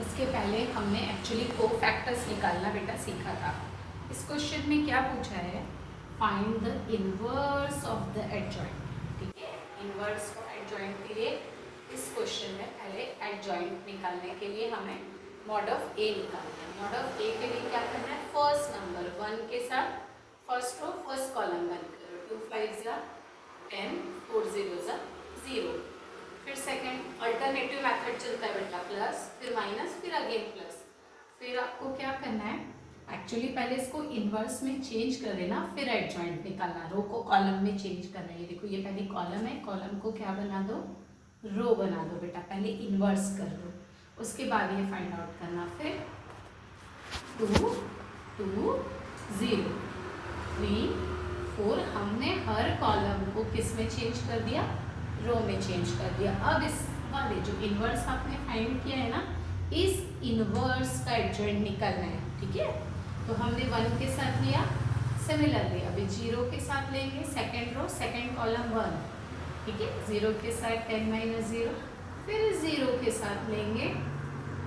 उसके पहले हमने एक्चुअली कोफैक्टर्स निकालना बेटा सीखा था। इस क्वेश्चन में क्या पूछा है, find the inverse of the adjoint. ठीक है, इनवर्स ऑफ एडजॉइंट के लिए इस क्वेश्चन में पहले एडजॉइंट निकालने के लिए हमें मॉड ऑफ ए निकालना है। मॉड ऑफ ए के लिए क्या करना है, फर्स्ट नंबर 1 के साथ फर्स्ट रो फर्स्ट कॉलम बन करो, 2 5 जा 10, 4 0 जा 0। फिर सेकंड अल्टरनेटिव मेथड चलता है बेटा, प्लस फिर माइनस फिर अगेन प्लस। फिर आपको क्या करना है, एक्चुअली पहले इसको इनवर्स में चेंज कर देना, फिर एडजॉइंट निकालना। रो को कॉलम में चेंज करना है। ये देखो, ये पहले कॉलम है, कॉलम को क्या बना दो, रो बना दो बेटा। पहले इनवर्स कर दो, उसके बाद ये फाइंड आउट करना। फिर 2 2 0 3 4, हमने हर कॉलम को किस में चेंज कर दिया, रो में चेंज कर दिया। अब इस वाले जो इनवर्स आपने फाइंड किया है ना, इस इनवर्स का एडजॉइंट निकालना है। ठीक है, तो हमने 1 के साथ लिया, सिमिलरली अभी 0 के साथ लेंगे, सेकेंड रो सेकेंड कॉलम 1। ठीक है, 0 के साथ 10 माइनस 0, फिर 0 के साथ लेंगे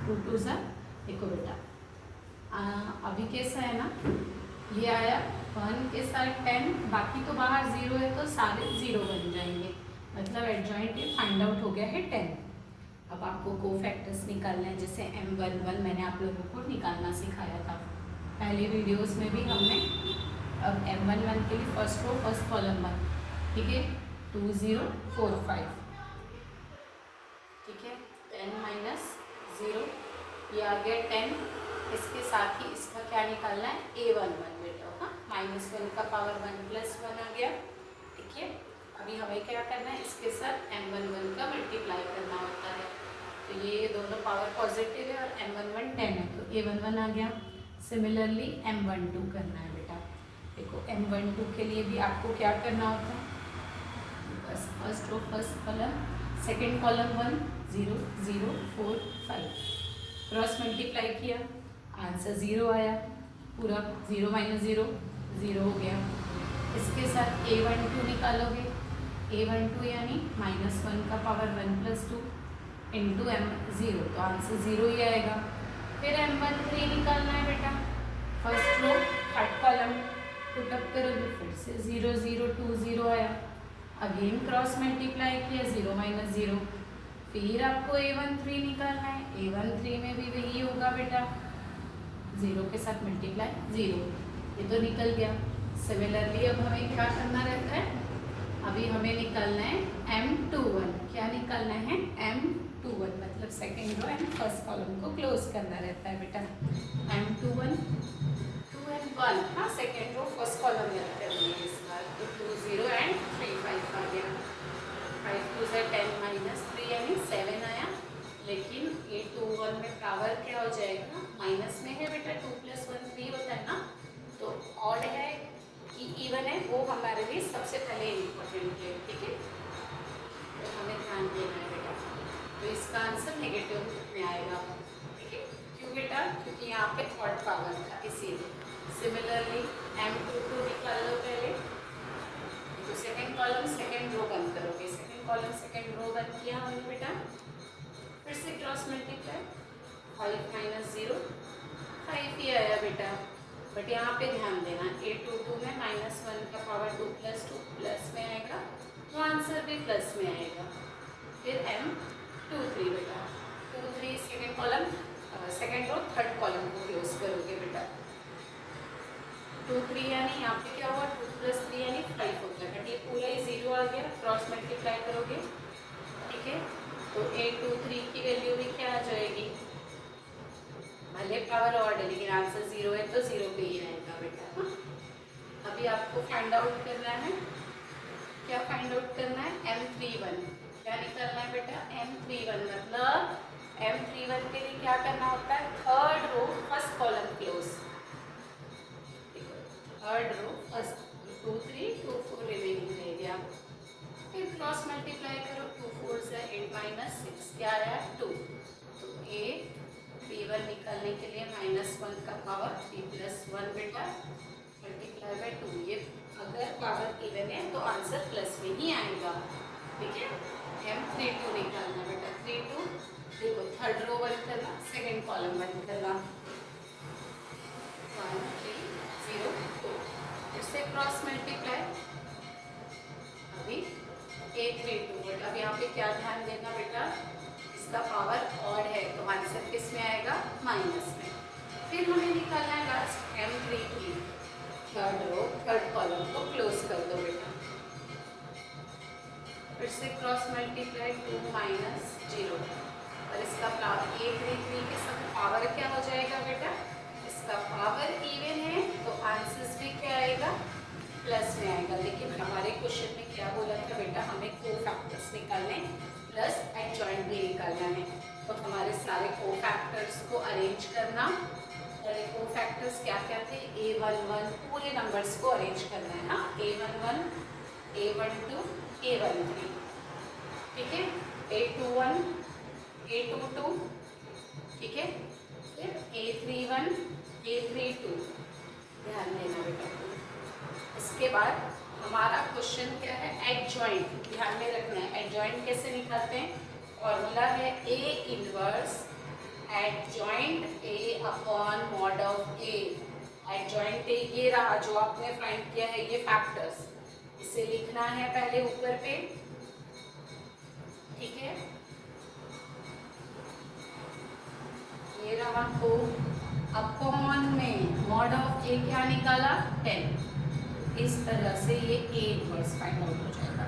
2 2 सा। देखो बेटा, अभी कैसा है ना, ये आया 1 के साथ 10, बाकी तो बाहर 0 है तो सारे 0 बन जाएंगे, मतलब एडजॉइंट ये फाइंड आउट हो गया है 10। अब आपको कोफैक्टर्स निकालना है, जैसे M11 मैंने आप लोगों को निकालना सिखाया था पहले वीडियोस में भी हमने। अब M11 के लिए फर्स्ट रो फर्स्ट कॉलम 1। ठीक है, 2 0 4 5। ठीक है, 10 माइनस 0, ये आ गया 10। इसके साथ ही इसका क्या निकालना है, A11 बेटा। हाँ, -1 का पावर 1 + 1 आ गया। ठीक है, अभी हमें क्या करना है, इसके साथ M11 का मल्टीप्लाई करना होता है। तो ये दोनों पावर पॉजिटिव है और M11 10 है, तो A11 आ गया। सिमिलरली M12 करना है बेटा। देखो, M12 के लिए भी आपको क्या करना होता है, बस first row first column second column 1 0 0 4 5, cross multiply किया, आंसर 0 आया। पूरा 0 माइनस 0 0 हो गया। इसके साथ A12 निकालोगे, A12 यानी -1 का पावर 1 + 2 इंटू M0, तो आंसर 0 ही आएगा। फिर M13 निकालना है बेटा, first row third column put up करोगे, फिर से 0 0 2 0 आया। अगेन क्रॉस मल्टीप्लाई किया, 0 माइनस 0। फिर आपको A13 निकालना है, A13 में भी वही होगा बेटा, 0 के साथ मल्टीप्लाई 0, ये तो निकल गया। सिमिलरली अब हमें क्या करना रहता है, अभी हमें निकालना है M21। क्या निकालना है, M21, मतलब second row and first column को क्लोज करना रहता है बेटा। M21 2 and 1, हाँ सेकेंड रो फर्स्ट कॉलम याद करनी है इस बार। तो 2 0 एंड 3 5 आ गया। 5 2 से 10 माइनस 3 यानी 7 आया। लेकिन A21 में पावर क्या हो जाएगा, माइनस में है बेटा, 2 + 1 3 होता है ना, तो ऑड है कि इवन है, वो हमारे लिए सबसे पहले इम्पोर्टेंट है। ठीक है, तो हमें ध्यान देना है बेटा। तो इसका आंसर नेगेटिव में आएगा। ठीक है, क्यों बेटा, क्योंकि यहाँ पे ऑड पावर था इसीलिए। सिमिलरली M22 निकाल लो पहले, तो सेकेंड कॉलम सेकेंड रो बंद करोगे, सेकेंड कॉलम सेकेंड रो बंद किया हमने बेटा। फिर से क्रॉस मल्टीप्लाई, 5 माइनस 0 5 ही आया बेटा। बट यहाँ पे ध्यान देना, A22 में -1 का पावर 2 + 2 प्लस में आएगा, तो आंसर भी प्लस में आएगा। फिर M23 बेटा, 2 3 second column second row third column को क्लोज करोगे बेटा। 2 3 यानी यहाँ पे क्या हुआ, 2 + 3 यानी 5 होता है, बट ये पूरा ही 0 आ गया। क्रॉस मल्टीप्लाई करोगे, ठीक है, तो A23 की वैल्यू भी क्या आ जाएगी, भले पावर ऑड है लेकिन आंसर 0 है तो 0 पे ही रहेगा बेटा। हाँ, अभी आपको फाइंड आउट करना है, क्या फाइंड आउट करना है, M31। क्या निकालना है बेटा, M31, मतलब M31 के लिए क्या करना होता है, third row first column close. Third row first, 2 3 2 4 remaining रह गया। फिर क्रॉस मल्टीप्लाई करो, 2 4 से 8 माइनस 6 क्या आया 2। तो A31 निकालने के लिए -1 का पावर 3 + 1 बेटा मल्टीप्लाई बाय 2। ये अगर पावर इवन है तो आंसर प्लस में ही आएगा। ठीक है, M32 निकालना बेटा, 32 देखो थर्ड रो 1 करना, सेकेंड कॉलम बंद करना, 1 3 0 2, इससे क्रॉस मल्टीप्लाई, अभी A3 2, बट अब यहाँ पे क्या ध्यान देना बेटा, इसका पावर ऑड है तो आंसर किस में आएगा, माइनस में। फिर हमें निकालना है लास्ट M3 की, थर्ड रो थर्ड कॉलम को क्लोज कर दो बेटा, फिर से क्रॉस मल्टीप्लाई 2 माइनस 0, और इसका A33 के सब पावर क्या हो जाएगा बेटा, इसका पावर इवन है तो आंसर्स भी क्या आएगा, प्लस में आएगा। लेकिन हमारे क्वेश्चन में क्या बोला था बेटा, हमें कोफैक्टर्स निकालने प्लस एडजॉइंट भी निकालना है, तो हमारे सारे कोफैक्टर्स को अरेंज करना, और कोफैक्टर्स क्या क्या थे, A11 पूरे नंबर्स को अरेंज करना है ना, A11 A12 A13, ठीक है, A21 A22, ठीक है, फिर A31 A32, ध्यान देना बेटा। इसके बाद हमारा क्वेश्चन क्या है, एडजॉइंट, ध्यान में रखना है। एडजॉइंट कैसे निकालते हैं, फॉर्मूला है A inverse adjoint A upon mod of A। Adjoint A ये रहा जो आपने फाइंड किया है, ये फैक्टर्स, इसे लिखना है पहले ऊपर पे, ठीक है, ये रहा को अपॉन में मॉड ऑफ A क्या निकाला 10, इस तरह से ये A इनवर्स फाइंड आउट हो जाएगा।